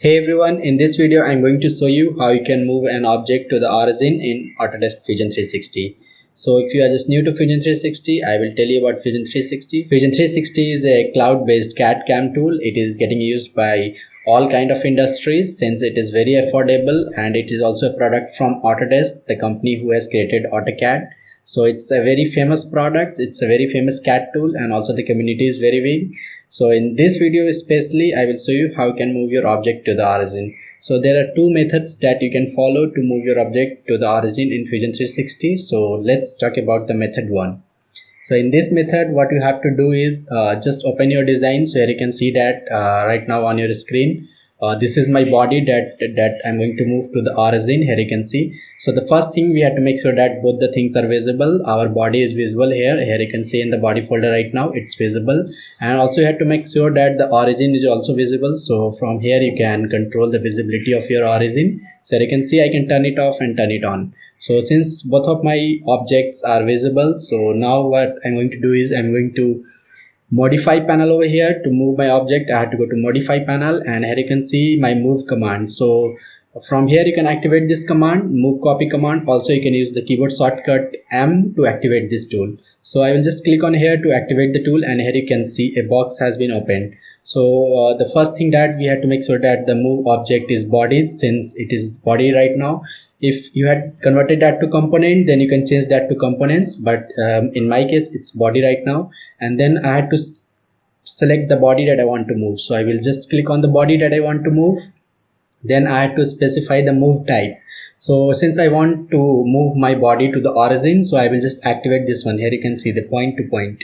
Hey everyone, in this video I'm going to show you how you can move an object to the origin in Autodesk Fusion 360. So if you are just new to Fusion 360, I will tell you about Fusion 360. Fusion 360 is a cloud-based CAD-CAM tool. It is getting used by all kind of industries since it is very affordable, and it is also a product from Autodesk, the company who has created AutoCAD. So it's a very famous product, it's a very famous CAD tool, and also the community is very big. So in this video especially, I will show you how you can move your object to the origin. So there are two methods that you can follow to move your object to the origin in Fusion 360. So let's talk about the method 1. So in this method, what you have to do is just open your design. So here you can see that right now on your screen. This is my body that I'm going to move to the origin. Here you can see. So the first thing, we have to make sure that both the things are visible. Our body is visible here. Here you can see in the body folder right now it's visible, and also you have to make sure that the origin is also visible. So from here you can control the visibility of your origin. So here you can see I can turn it off and turn it on. So since both of my objects are visible, so now what I'm going to do is I'm going to modify panel over here. To move my object, I have to go to modify panel, and here you can see my move command. So from here you can activate this command, move copy command. Also you can use the keyboard shortcut M to activate this tool. So I will just click on here to activate the tool, and here you can see a box has been opened. So the first thing that we have to make sure that the move object is bodied, since it is body right now. If you had converted that to component, then you can change that to components, but in my case it's body right now. And then I had to select the body that I want to move. So I will just click on the body that I want to move. Then I had to specify the move type. So since I want to move my body to the origin, so I will just activate this one. Here you can see the point to point.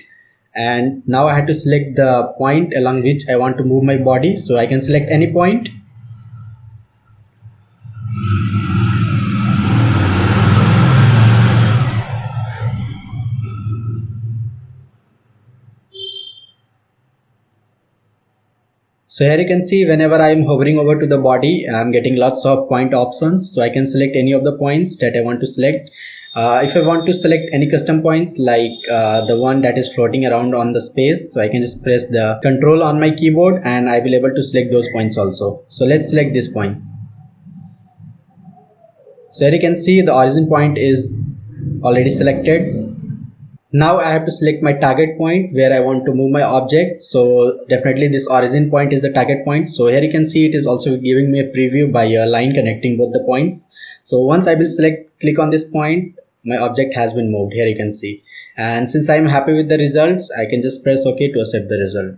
And now I had to select the point along which I want to move my body. So I can select any point. So here you can see whenever I am hovering over to the body, I am getting lots of point options. So I can select any of the points that I want to select. If I want to select any custom points like the one that is floating around on the space, so I can just press the control on my keyboard and I will able to select those points also. So let's select this point. So here you can see the origin point is already selected. Now I have to select my target point where I want to move my object. So definitely this origin point is the target point. So here you can see it is also giving me a preview by a line connecting both the points. So once I will click on this point, my object has been moved. Here you can see. And since I am happy with the results, I can just press OK to accept the result.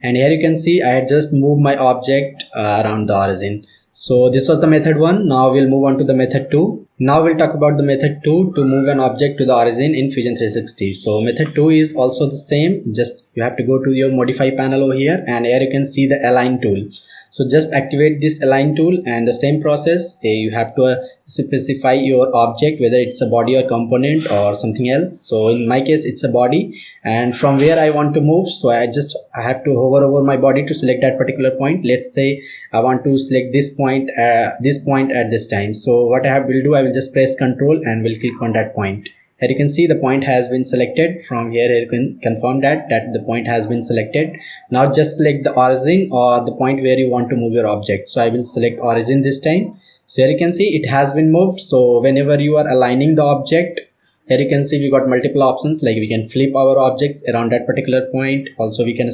And here you can see I had just moved my object around the origin. So this was the method 1. Now we'll move on to the method 2. Now we'll talk about the method 2 to move an object to the origin in Fusion 360. So method 2 is also the same. Just you have to go to your modify panel over here, and here you can see the align tool. So just activate this align tool, and the same process, you have to specify your object, whether it's a body or component or something else. So in my case it's a body, and from where I want to move, so I have to hover over my body to select that particular point. Let's say I want to select this point at this time. So what I will do, I will just press Ctrl and will click on that point. Here you can see the point has been selected. From here you can confirm that the point has been selected. Now just select the origin or the point where you want to move your object. So I will select origin this time. So here you can see it has been moved. So whenever you are aligning the object, here you can see we got multiple options, like we can flip our objects around that particular point. Also we can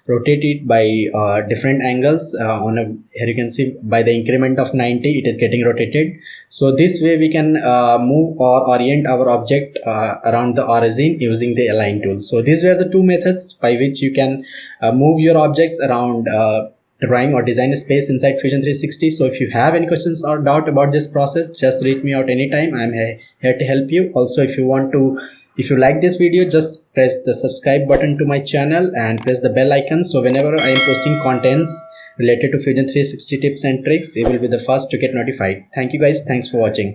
rotate it by different angles. Here you can see by the increment of 90 it is getting rotated. So this way we can move or orient our object around the origin using the align tool. So these were the two methods by which you can move your objects around drawing or design a space inside Fusion 360. So if you have any questions or doubt about this process, just reach me out anytime. I'm here to help you. Also, if you like this video, just press the subscribe button to my channel and press the bell icon. So whenever I am posting contents related to Fusion 360 tips and tricks, you will be the first to get notified. Thank you guys. Thanks for watching.